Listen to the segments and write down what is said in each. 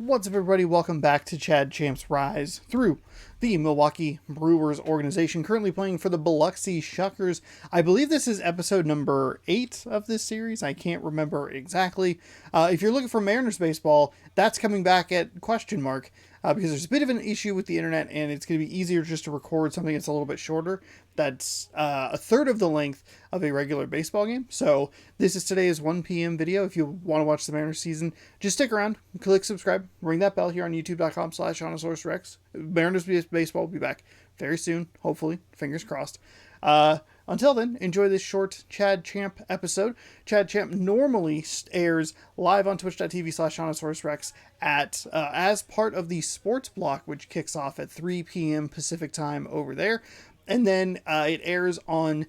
What's up, everybody? Welcome back to Chad Champ's Rise through the Milwaukee Brewers organization, currently playing for the Biloxi Shuckers. I believe this is episode number 8 of this series. I can't remember exactly. If you're looking for Mariners baseball, that's coming back at question mark. Because there's a bit of an issue with the internet, and it's going to be easier just to record something that's a little bit shorter. That's a third of the length of a regular baseball game. So this is today's 1 p.m. video. If you want to watch the Mariners season, just stick around, click subscribe, ring that bell here on youtube.com/OnosaurusRex. Mariners baseball will be back very soon, hopefully, fingers crossed. Until then, enjoy this short Chad Champ episode. Chad Champ normally airs live on twitch.tv/OnosaurusRex at as part of the sports block, which kicks off at 3 p.m. Pacific time over there. And then it airs on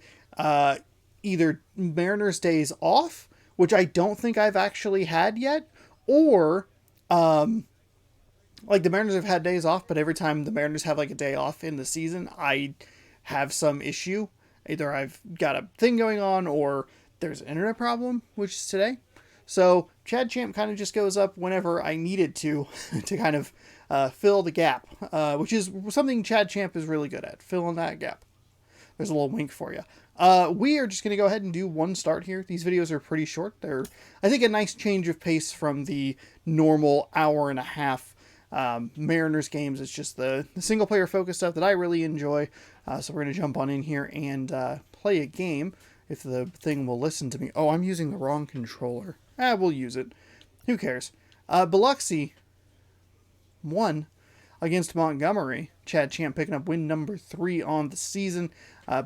either Mariners Days Off, which I don't think I've actually had yet, or like the Mariners have had days off, but every time the Mariners have like a day off in the season, I have some issue. Either I've got a thing going on or there's an internet problem, which is today. So Chad Champ kind of just goes up whenever I needed to kind of fill the gap, which is something Chad Champ is really good at, filling that gap. There's a little wink for you. We are just going to go ahead and do one start here. These videos are pretty short. They're, I think, a nice change of pace from the normal hour and a half Mariners games. It's just the single player focused stuff that I really enjoy. So we're going to jump on in here and play a game if the thing will listen to me. Oh, I'm using the wrong controller. We'll use it. Who cares? Biloxi won against Montgomery. Chad Champ picking up win number 3 on the season.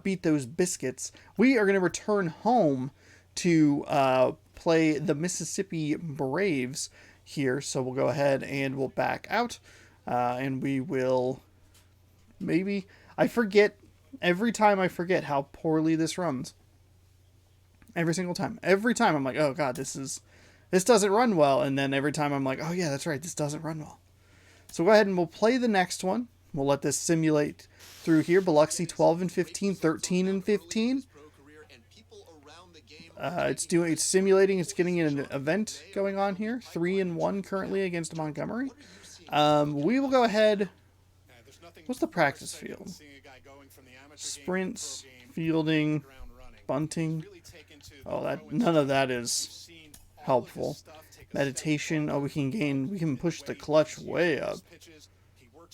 Beat those Biscuits. We are going to return home to play the Mississippi Braves here. So we'll go ahead and we'll back out. And we will maybe... I forget. Every time I forget how poorly this runs. Every single time. Every time I'm like, oh god, this doesn't run well. And then every time I'm like, oh yeah, that's right, this doesn't run well. So go ahead and we'll play the next one. We'll let this simulate through here. Biloxi 12-15, 13-15. It's simulating. It's getting an event going on here. 3-1 currently against Montgomery. We will go ahead. What's the practice field? Sprints, fielding, bunting. Oh, none of that is helpful. Meditation. Oh, we can push the clutch way up.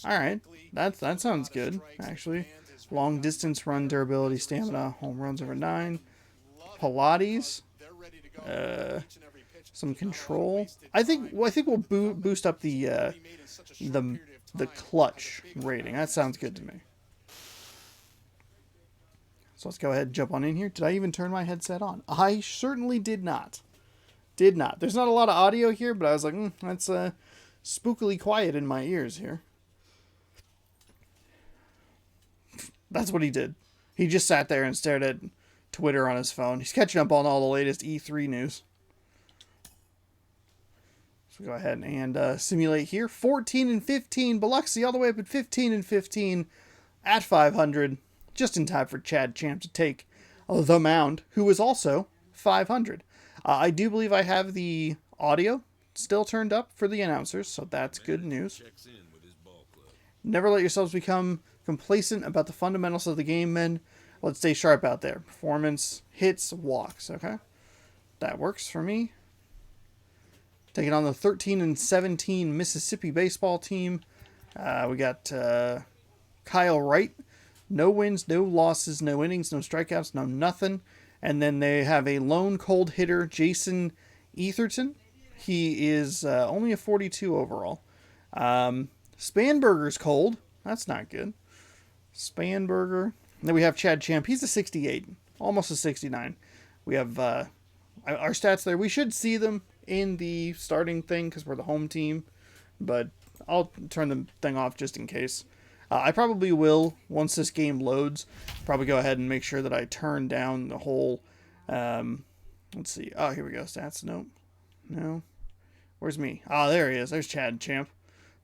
All right, that sounds good actually. Long distance run, durability, stamina, home runs over 9. Pilates. Some control. I think we'll boost up the clutch rating. That sounds good to me. So let's go ahead and jump on in here. Did I even turn my headset on? I certainly did not. There's not a lot of audio here, but I was like, that's spookily quiet in my ears here. That's what he did. He just sat there and stared at Twitter on his phone. He's catching up on all the latest E3 news. So go ahead and simulate here. 14-15. Biloxi all the way up at 15-15 at 500. Just in time for Chad Champ to take the mound, who is also 500. I do believe I have the audio still turned up for the announcers, so that's good news. Never let yourselves become complacent about the fundamentals of the game, men. Let's stay sharp out there. Performance, hits, walks, okay? That works for me. Taking on the 13-17 Mississippi baseball team. We got Kyle Wright. No wins, no losses, no innings, no strikeouts, no nothing. And then they have a lone cold hitter, Jason Etherton. He is only a 42 overall. Spanberger's cold. That's not good. Spanberger. Then we have Chad Champ. He's a 68. Almost a 69. We have our stats there. We should see them in the starting thing because we're the home team. But I'll turn the thing off just in case. I probably will, once this game loads, probably go ahead and make sure that I turn down the whole, let's see. Oh, here we go. Stats. Nope. No. Where's me? There he is. There's Chad Champ.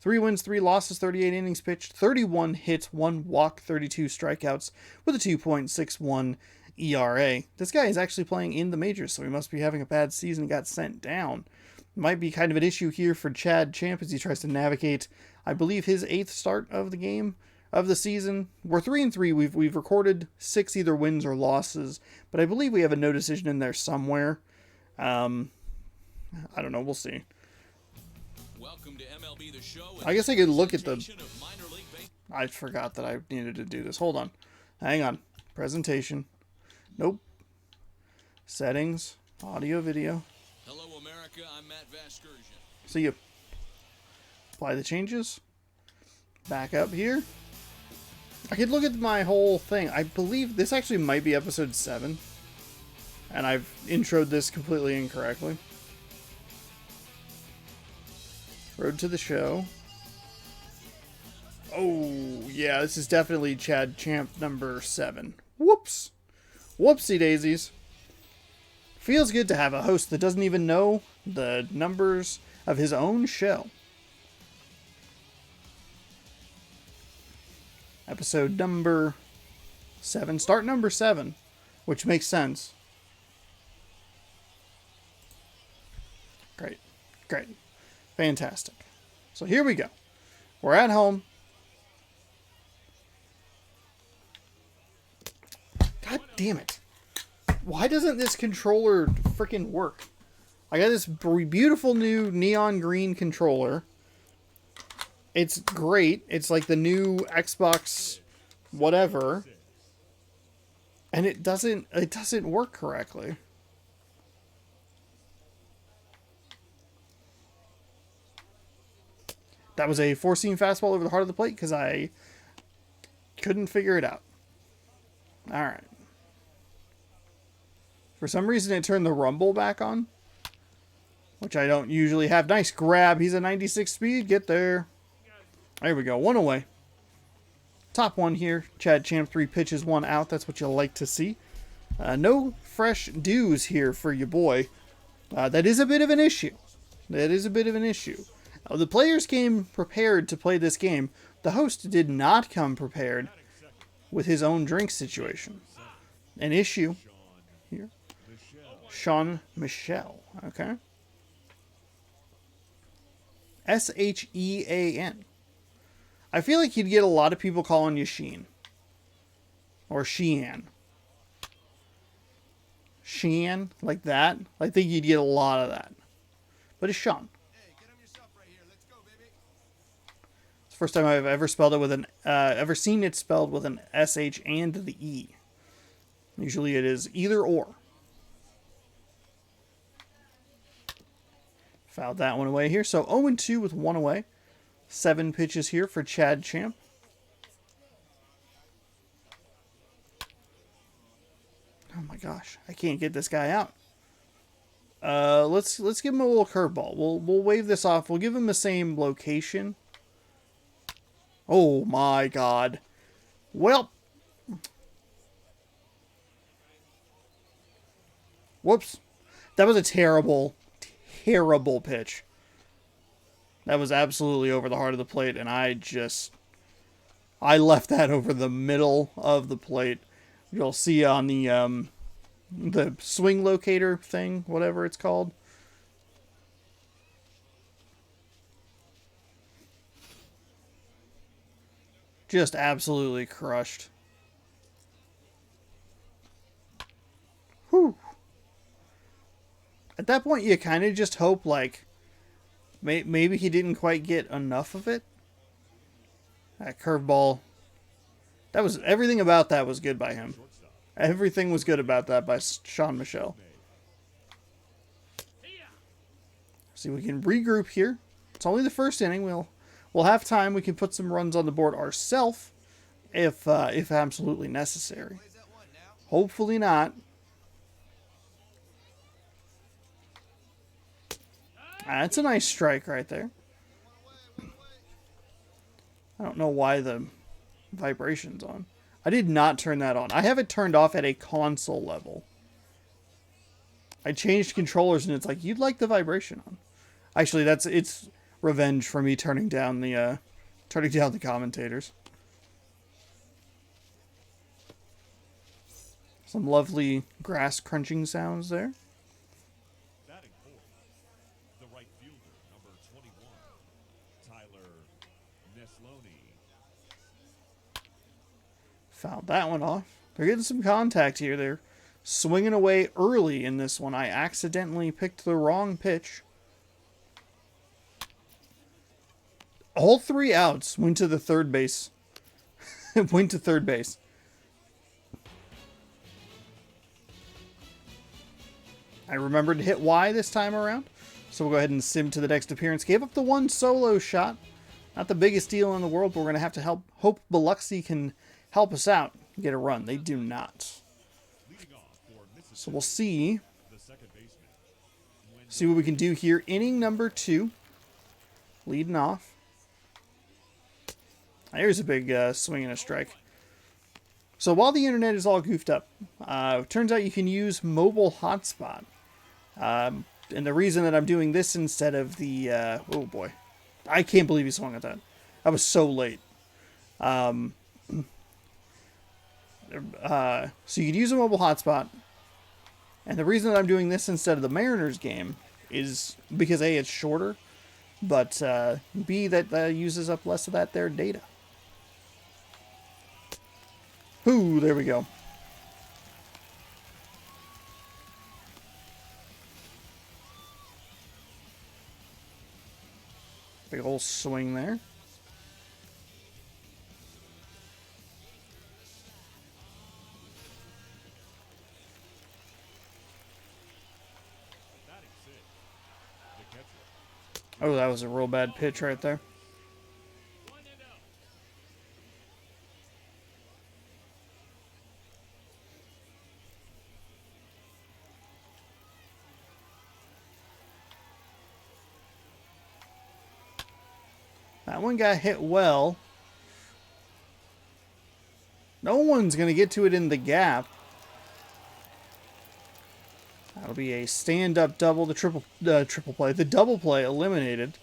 3 wins, 3 losses, 38 innings pitched, 31 hits, 1 walk, 32 strikeouts with a 2.61 ERA. This guy is actually playing in the majors, so he must be having a bad season. He got sent down. Might be kind of an issue here for Chad Champ as he tries to navigate, I believe, his 8th start of the game, of the season. We're 3-3. We've recorded 6 either wins or losses, but I believe we have a no decision in there somewhere. I don't know. We'll see. Welcome to MLB The Show. I guess I could look at the... I forgot that I needed to do this. Hold on. Hang on. Presentation. Nope. Settings. Audio, video. Hello, America. I'm Matt Vasgersian. See you. Apply the changes. Back up here. I could look at my whole thing. I believe this actually might be episode 7. And I've introed this completely incorrectly. Road to the show. Oh, yeah, this is definitely Chad Champ number 7. Whoops. Whoopsie daisies. Feels good to have a host that doesn't even know the numbers of his own show. Episode number 7. Start number 7, which makes sense. Great. Great. Fantastic. So here we go. We're at home. God damn it. Why doesn't this controller freaking work? I got this beautiful new neon green controller. It's great. It's like the new Xbox whatever. And it doesn't work correctly. That was a 4-seam fastball over the heart of the plate because I couldn't figure it out. All right. For some reason, it turned the rumble back on, which I don't usually have. Nice grab. He's a 96 speed. Get there. There we go. 1 away. Top 1 here. Chad Champ, 3 pitches, 1 out. That's what you like to see. No fresh dues here for your boy. That is a bit of an issue. That is a bit of an issue. The players came prepared to play this game. The host did not come prepared with his own drink situation. An issue here. Sean Michelle. Okay. S-H-E-A-N. I feel like you'd get a lot of people calling you Sheen. Or Sheehan. Sheehan, like that. I think you'd get a lot of that. But it's Sean. It's the first time I've ever spelled it with an, ever seen it spelled with an S-H and the E. Usually it is either or. Fouled that one away here. So 0-2 with 1 away. 7 pitches here for Chad Champ. Oh my gosh, I can't get this guy out. Let's give him a little curveball. We'll wave this off. We'll give him the same location. Oh my god. Well. Whoops. That was a terrible pitch. That was absolutely over the heart of the plate, and I left that over the middle of the plate. You'll see on the swing locator thing, whatever it's called. Just absolutely crushed. Whew. At that point, you kind of just hope, like, maybe he didn't quite get enough of it. That curveball. That was, everything about that was good by him. Everything was good about that by Sean Michelle. See, we can regroup here. It's only the first inning. We'll have time. We can put some runs on the board ourselves if absolutely necessary. Hopefully not. That's a nice strike right there. I don't know why the vibration's on. I did not turn that on. I have it turned off at a console level. I changed controllers and it's like, you'd like the vibration on. Actually, it's revenge for me turning down the commentators. Some lovely grass crunching sounds there. Fouled that one off. They're getting some contact here. They're swinging away early in this one. I accidentally picked the wrong pitch. All 3 outs went to the third base. Went to third base. I remembered to hit Y this time around. So we'll go ahead and sim to the next appearance. Gave up the 1 solo shot. Not the biggest deal in the world, but we're going to have to hope Biloxi can help us out and get a run. They do not. So we'll see what we can do here. Inning number 2. Leading off. There's a big swing and a strike. So while the internet is all goofed up, turns out you can use mobile hotspot. And the reason that I'm doing this instead of the... oh boy. I can't believe he swung at that. I was so late. So you could use a mobile hotspot. And the reason that I'm doing this instead of the Mariners game is because A, it's shorter. But B, that uses up less of that there data. Ooh, there we go. Big old swing there. Oh, that was a real bad pitch right there. That one got hit well. No one's going to get to it in the gap. That'll be a stand-up double. The triple play. The double play eliminated.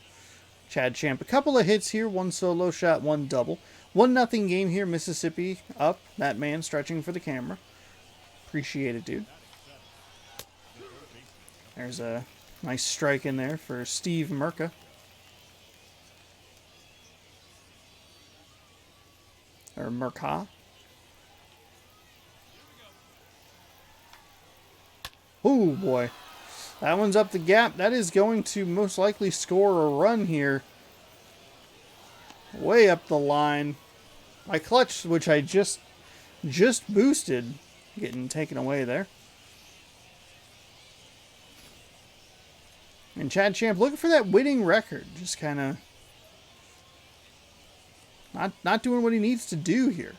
Chad Champ. A couple of hits here. 1 solo shot, 1 double. 1-0 game here. Mississippi up. That man stretching for the camera. Appreciate it, dude. There's a nice strike in there for Steve Merca. Or Merca. Oh boy. That one's up the gap. That is going to most likely score a run here. Way up the line. My clutch, which I just boosted, getting taken away there. And Chad Champ looking for that winning record. Just kind of not doing what he needs to do here.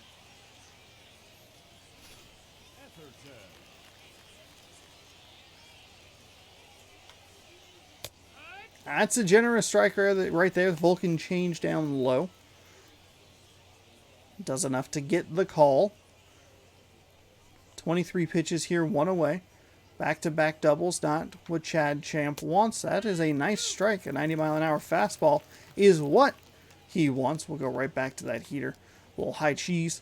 That's a generous striker right there. Vulcan change down low. Does enough to get the call. 23 pitches here, 1 away. Back-to-back doubles, not what Chad Champ wants. That is a nice strike. A 90-mile-an-hour fastball is what he wants. We'll go right back to that heater. A little high cheese.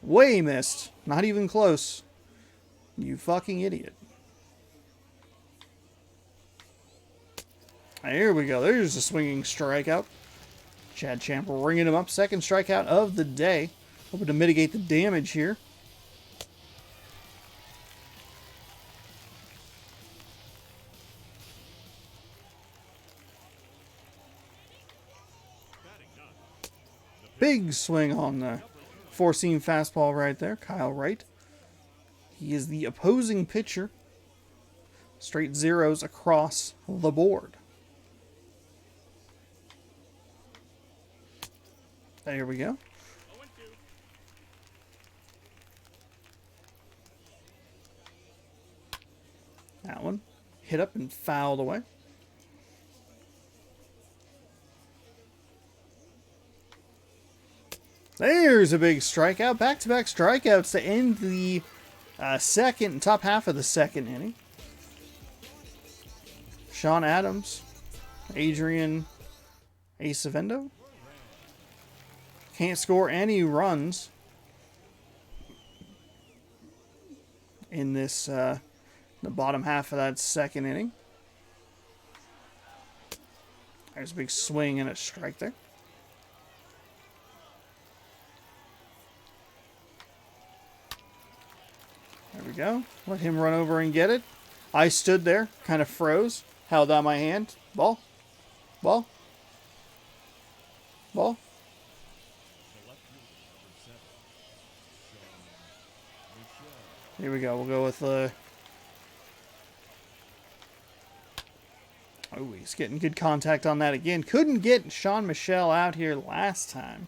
Way missed. Not even close. You fucking idiot. Here we go. There's a swinging strikeout. Chad Champ ringing him up. Second strikeout of the day. Hoping to mitigate the damage here. Big swing on the four-seam fastball right there. Kyle Wright. He is the opposing pitcher. Straight zeros across the board. There we go. That one hit up and fouled away. There's a big strikeout. Back-to-back strikeouts to end the top half of the second inning. Sean Adams, Adrian Acevendo. Can't score any runs in this the bottom half of that second inning. There's a big swing and a strike there. we go. Let him run over and get it. I stood there, kind of froze, held out my hand. Ball. Ball. Ball. Here we go. We'll go with oh, he's getting good contact on that again. Couldn't get Sean Michelle out here last time.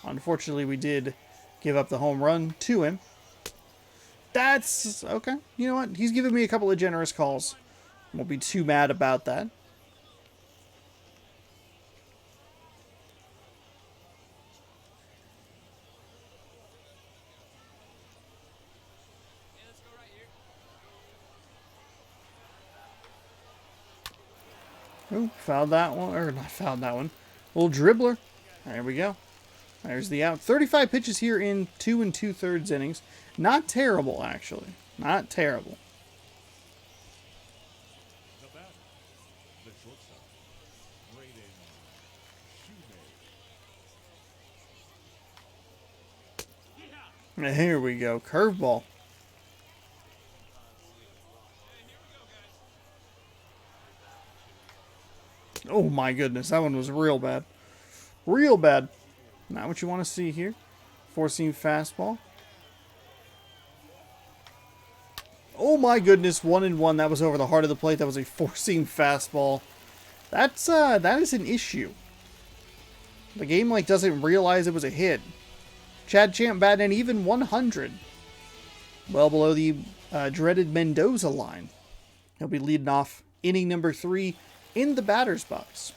Unfortunately, we did give up the home run to him. That's okay. You know what? He's given me a couple of generous calls. Won't be too mad about that. Oh, fouled that one. Or not fouled that one. Little dribbler. There we go. There's the out. 35 pitches here in 2 2/3 innings. Not terrible, actually. Not terrible. Here we go. Curveball. Oh my goodness, that one was real bad. Real bad. Not what you want to see here. Four-seam fastball. Oh my goodness, 1-1. That was over the heart of the plate. That was a four-seam fastball. That is an issue. The game doesn't realize it was a hit. Chad Champ batting an even 100. Well below the dreaded Mendoza line. He'll be leading off inning number 3 in the batter's box.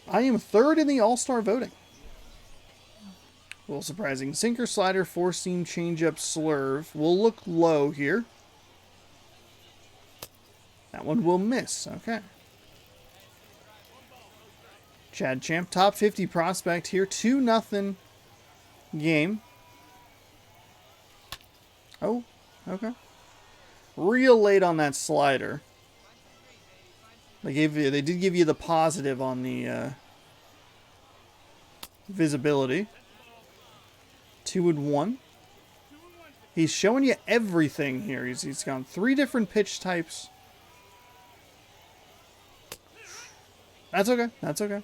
I am 3rd in the All-Star voting. A little surprising. Sinker, slider, four-seam, changeup, slurve. Will look low here. That one will miss. Okay. Chad Champ, top 50 prospect here. 2-0 game. Oh, okay. Real late on that slider. They did give you the positive on the visibility. 2-1. He's showing you everything here. He's gone 3 different pitch types. That's okay. That's okay.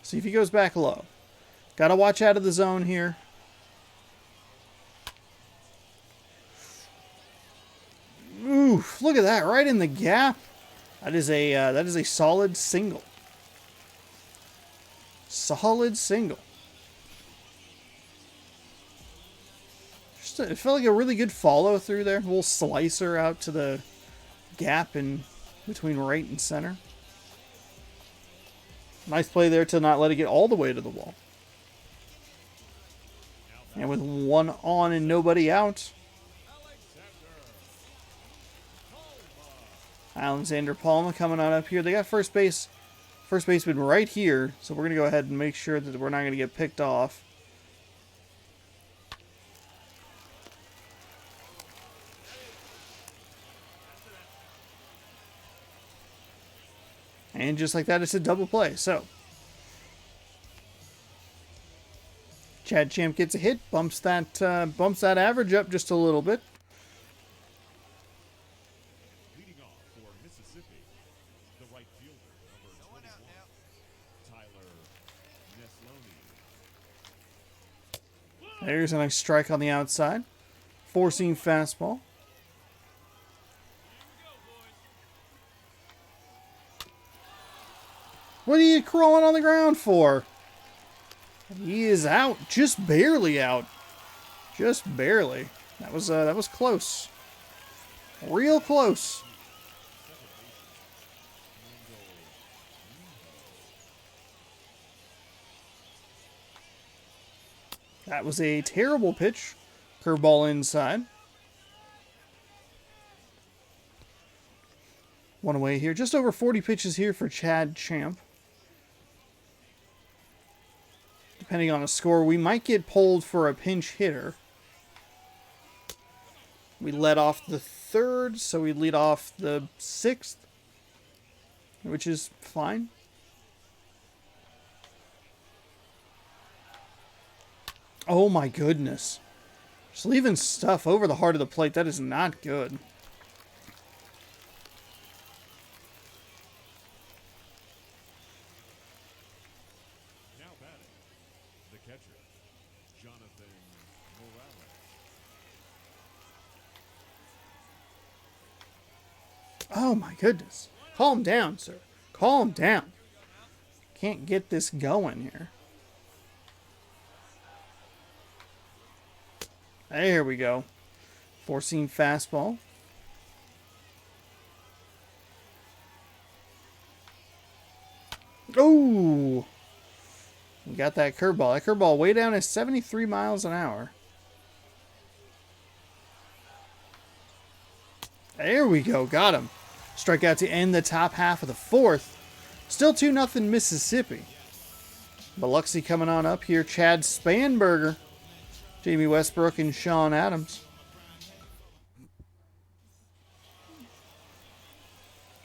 See if he goes back low. Gotta watch out of the zone here. Oof, look at that, right in the gap. That is a solid single. Solid single. It felt like a really good follow through there. A little slicer out to the gap in between right and center. Nice play there to not let it get all the way to the wall. And with 1 on and nobody out, Alexander Palma coming on up here. They got first baseman right here, so we're going to go ahead and make sure that we're not going to get picked off. And just like that, it's a double play. So, Chad Champ gets a hit, bumps that average up just a little bit. Leading off for Mississippi, the right fielder, number 21, Tyler Nesloni. There's a nice strike on the outside. Four-seam fastball. What are you crawling on the ground for? He is out. Just barely out. Just barely. That was close. Real close. That was a terrible pitch. Curveball inside. One away here. Just over 40 pitches here for Chad Champ. Depending on a score, we might get pulled for a pinch hitter. We led off the 3rd, so we lead off the 6th, which is fine. Oh my goodness. Just leaving stuff over the heart of the plate. That is not good. Now batting, the catcher, Jonathan Morales. Oh my goodness. Calm down, sir. Calm down. Can't get this going here. There we go. Four-seam fastball. Oh! We got that curveball. That curveball way down at 73 miles an hour. There we go. Got him. Strikeout to end the top half of the fourth. Still 2-0 Mississippi. Biloxi coming on up here. Chad Spanberger, Jamie Westbrook, and Sean Adams.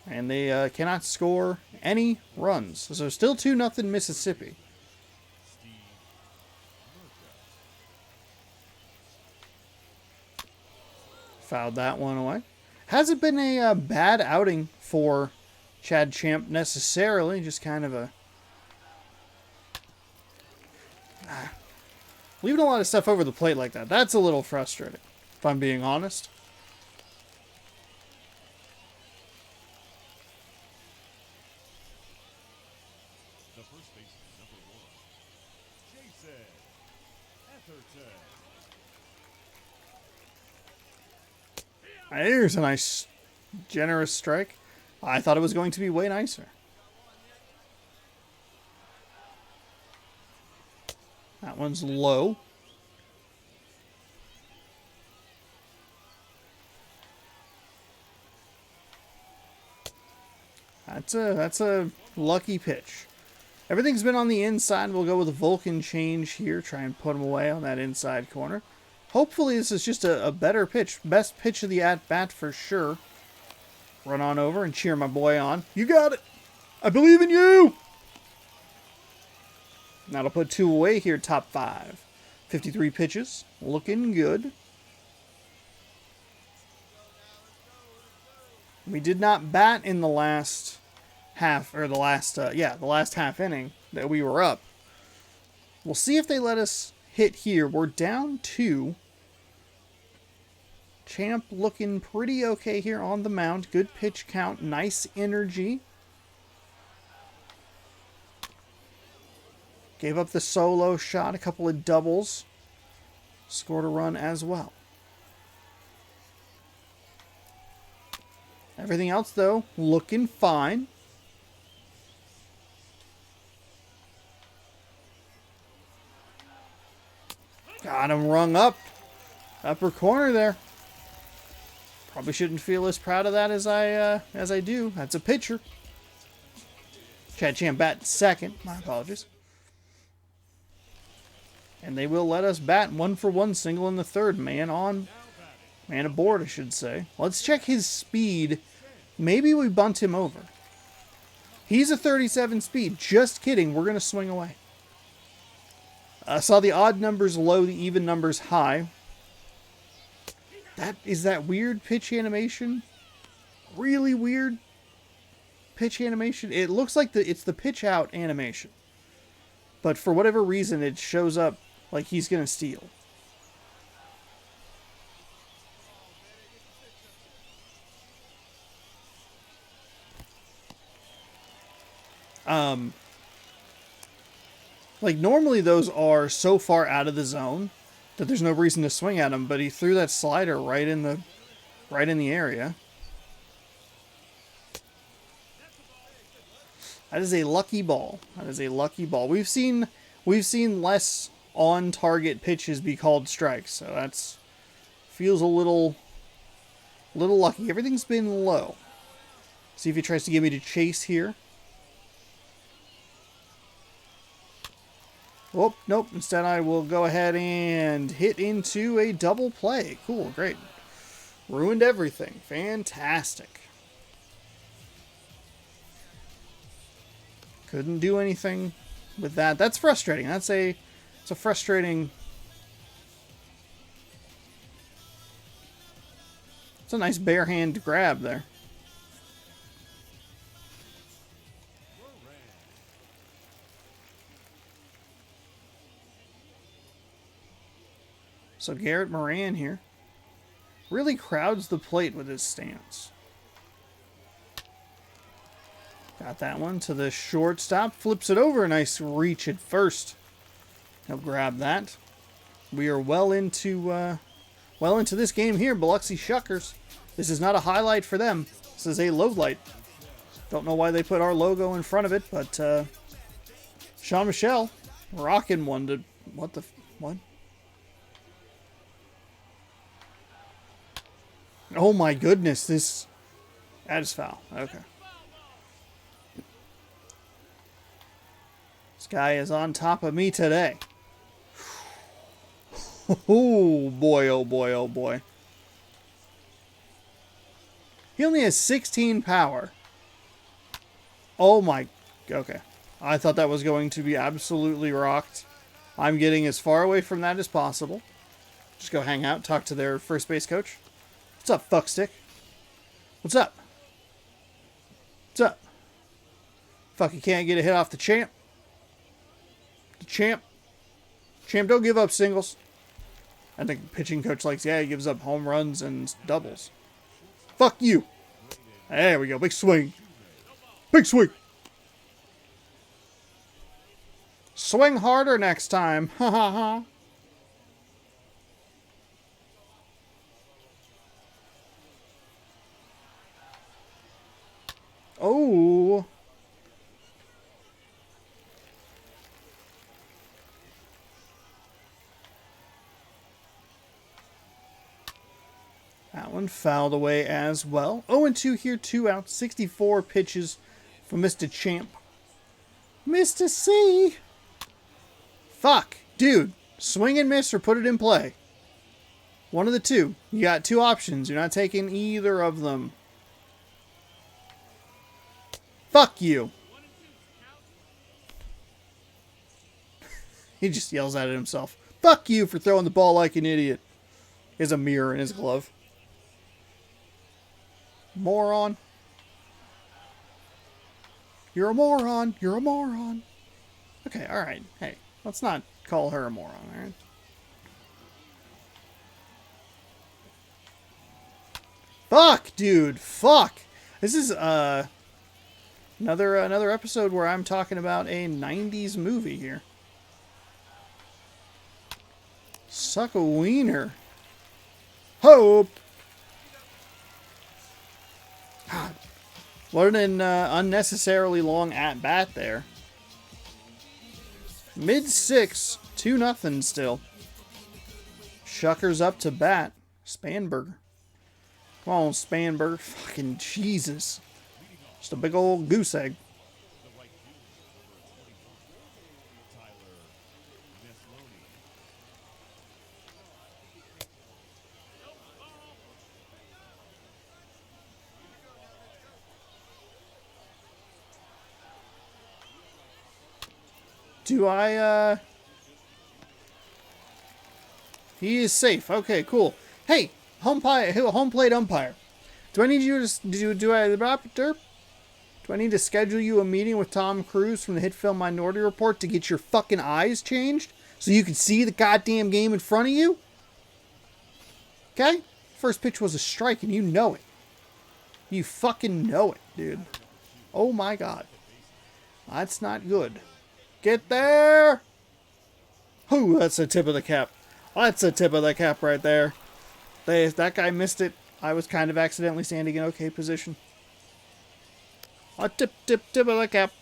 And they cannot score any runs. So still 2-0 Mississippi. Fouled that one away. Hasn't been a bad outing for Chad Champ necessarily. Just kind of a... leaving a lot of stuff over the plate like that. That's a little frustrating, if I'm being honest. The first baseman, number 1, Jason Atherton. There's a nice, generous strike. I thought it was going to be way nicer. That one's low. That's a lucky pitch. Everything's been on the inside. We'll go with a Vulcan change here. Try and put him away on that inside corner. Hopefully this is just a better pitch. Best pitch of the at-bat for sure. Run on over and cheer my boy on. You got it. I believe in you. That'll put 2 away here, top 5. 53 pitches. Looking good. We did not bat in the last half, or the last half inning that we were up. We'll see if they let us hit here. We're down 2. Champ looking pretty okay here on the mound. Good pitch count. Nice energy. Gave up the solo shot. A couple of doubles. Scored a run as well. Everything else, though, looking fine. Got him rung up. Upper corner there. Probably shouldn't feel as proud of that as I do. That's a pitcher. Chad Champ bat second. My apologies. And they will let us bat 1-for-1 single in the third. Man aboard, I should say. Let's check his speed. Maybe we bunt him over. He's a 37 speed. Just kidding. We're going to swing away. I saw the odd numbers low, the even numbers high. Is that weird pitch animation? Really weird pitch animation. It looks like it's the pitch out animation. But for whatever reason, it shows up like he's going to steal. Like normally those are so far out of the zone that there's no reason to swing at him, but he threw that slider right in the area. That is a lucky ball. That is a lucky ball. We've seen less on target pitches be called strikes, so that's feels a little lucky. Everything's been low. See if he tries to get me to chase here. Oh, nope. Instead, I will go ahead and hit into a double play. Cool, great. Ruined everything. Fantastic. Couldn't do anything with that. That's frustrating. It's a frustrating It's a nice bare hand grab there. So Garrett Moran here really crowds the plate with his stance. Got that one to the shortstop. Flips it over. A nice reach at first. He'll grab that. We are well into this game here. Biloxi Shuckers. This is not a highlight for them. This is a low light. Don't know why they put our logo in front of it, but Sean Michelle rocking one to what? Oh my goodness, that is foul. Okay. This guy is on top of me today. Oh boy, oh boy, oh boy. He only has 16 power. Oh my, okay. I thought that was going to be absolutely rocked. I'm getting as far away from that as possible. Just go hang out, talk to their first base coach. What's up, fuckstick? What's up? What's up? Fuck, you can't get a hit off the champ. The champ. Champ, don't give up singles. I think pitching coach likes, yeah, he gives up home runs and doubles. Fuck you. There we go. Big swing. Big swing. Swing harder next time. Ha ha ha. Oh. That one fouled away as well. 0-2 here, 2 outs, 64 pitches from Mr. Champ. Mr. C. Fuck. Dude, swing and miss or put it in play. One of the two. You got two options. You're not taking either of them. Fuck you. He just yells at it himself. Fuck you for throwing the ball like an idiot. He has a mirror in his glove. Moron. You're a moron. You're a moron. Okay, alright. Hey, let's not call her a moron, alright? Fuck, dude. Fuck. This is, another episode where I'm talking about a 90s movie here. Suck a wiener. Hope. God. What an unnecessarily long at-bat there. Mid-6, 2-0 still. Shuckers up to bat. Spanberger. Come on, Spanberger. Fucking Jesus. Just a big old goose egg. Do I, He is safe. Okay, cool. Hey, home plate umpire. Do I need you to do I need to schedule you a meeting with Tom Cruise from the hit film Minority Report to get your fucking eyes changed so you can see the goddamn game in front of you? Okay? First pitch was a strike and you know it. You fucking know it, dude. Oh my god. That's not good. Get there! Ooh, that's a tip of the cap. That's a tip of the cap right there. That guy missed it. I was kind of accidentally standing in okay position. A tip of the cap.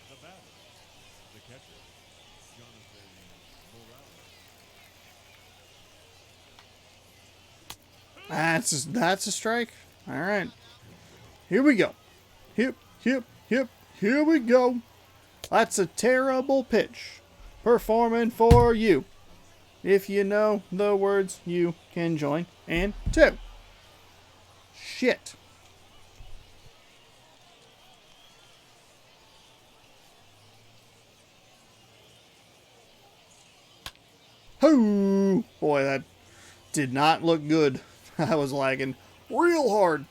The batter, the catcher, Jonathan Morales. That's a strike. All right. Here we go. Here we go. That's a terrible pitch. Performing for you. If you know the words, you can join. And 2. Shit. Oh, boy, that did not look good. I was lagging real hard.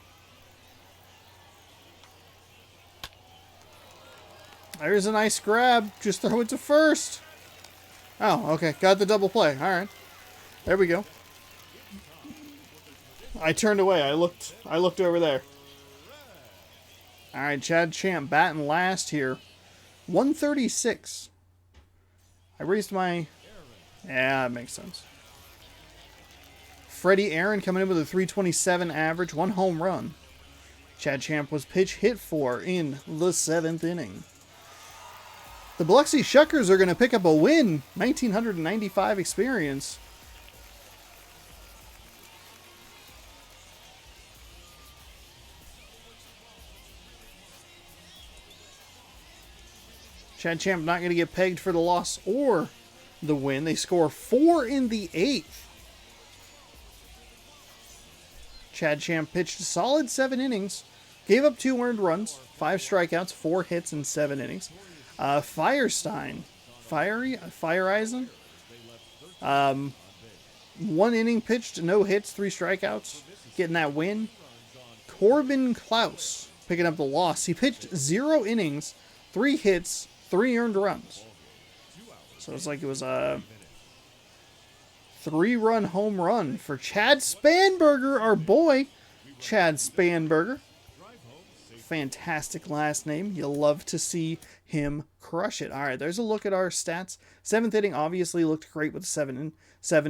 There's a nice grab. Just throw it to first. Oh, okay. Got the double play. All right. There we go. I turned away. I looked over there. All right, Chad Champ batting last here. 136. I raised my... Yeah, that makes sense. Freddie Aaron coming in with a 327 average, 1 home run. Chad Champ was pitch hit for in the 7th inning. The Biloxi Shuckers are going to pick up a win. 1,995 experience. Chad Champ not going to get pegged for the loss or the win. They score 4 in the 8th. Chad Champ pitched a solid 7 innings. Gave up 2 earned runs, 5 strikeouts, 4 hits in 7 innings. Feiereisen, 1 inning pitched, no hits, 3 strikeouts, getting that win. Corbin Klaus picking up the loss. He pitched 0 innings, 3 hits, 3 earned runs. So it's like it was a 3-run home run for Chad Spanberger, our boy, Chad Spanberger. Fantastic last name. You'll love to see him crush it. All right, there's a look at our stats. 7th inning obviously looked great with 7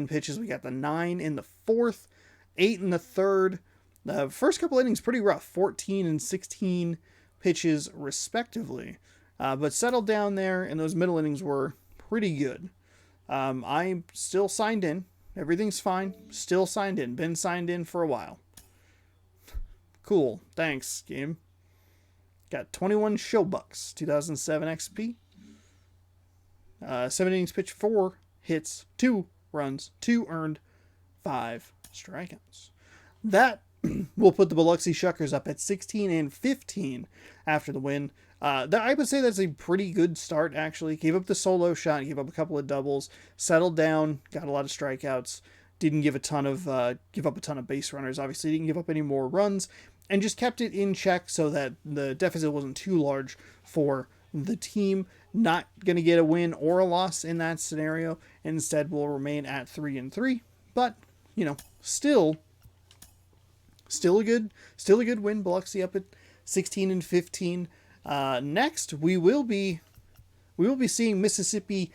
pitches. We got the 9 in the 4th, 8 in the 3rd. The first couple innings pretty rough, 14 and 16 pitches respectively. But settled down there, and those middle innings were pretty good. I'm still signed in. Everything's fine. Still signed in. Been signed in for a while. Cool. Thanks, game. Got 21 show bucks. 2007 XP. 7 innings pitched, 4 hits, 2 runs, 2 earned, 5 strikeouts. That will put the Biloxi Shuckers up at 16 and 15 after the win. I would say that's a pretty good start, actually. Gave up the solo shot, gave up a couple of doubles, settled down, got a lot of strikeouts, didn't give up a ton of base runners, obviously didn't give up any more runs, and just kept it in check so that the deficit wasn't too large for the team. Not going to get a win or a loss in that scenario. Instead, will remain at 3-3. But, still a good win. Biloxi up at 16 and 15. Next, we will be seeing Mississippi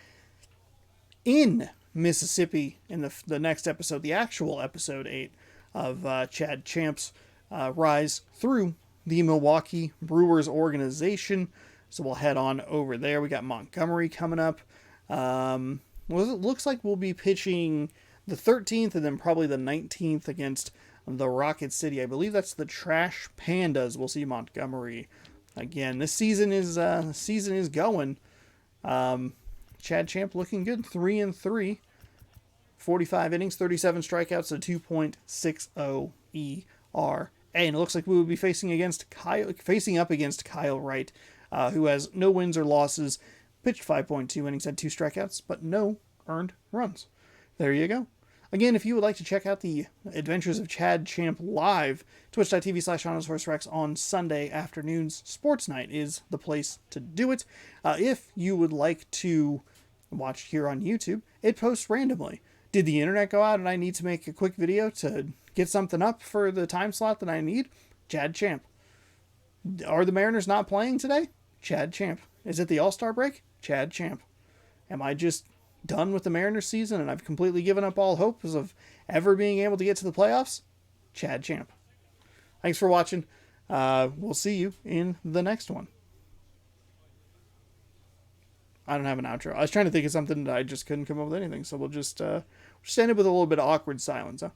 in Mississippi in the next episode, the actual episode 8 of Chad Champ's rise through the Milwaukee Brewers organization. So we'll head on over there. We got Montgomery coming up. Well, it looks like we'll be pitching the 13th and then probably the 19th against the Rocket City. I believe that's the Trash Pandas. We'll see Montgomery again. This season is going. Chad Champ looking good. 3-3. 45 innings, 37 strikeouts, a 2.60 ERA. And it looks like we will be facing up against Kyle Wright, who has no wins or losses, pitched 5.2 innings, had 2 strikeouts, but no earned runs. There you go. Again, if you would like to check out the adventures of Chad Champ live, twitch.tv/HorseRex on Sunday afternoons. Sports Night is the place to do it. If you would like to watch here on YouTube, it posts randomly. Did the internet go out and I need to make a quick video to get something up for the time slot that I need? Chad Champ. Are the Mariners not playing today? Chad Champ. Is it the All-Star break? Chad Champ. Am I just done with the Mariners season and I've completely given up all hopes of ever being able to get to the playoffs? Chad Champ. Thanks for watching. We'll see you in the next one. I don't have an outro. I was trying to think of something that I just couldn't come up with anything, so we'll just end it with a little bit of awkward silence, huh?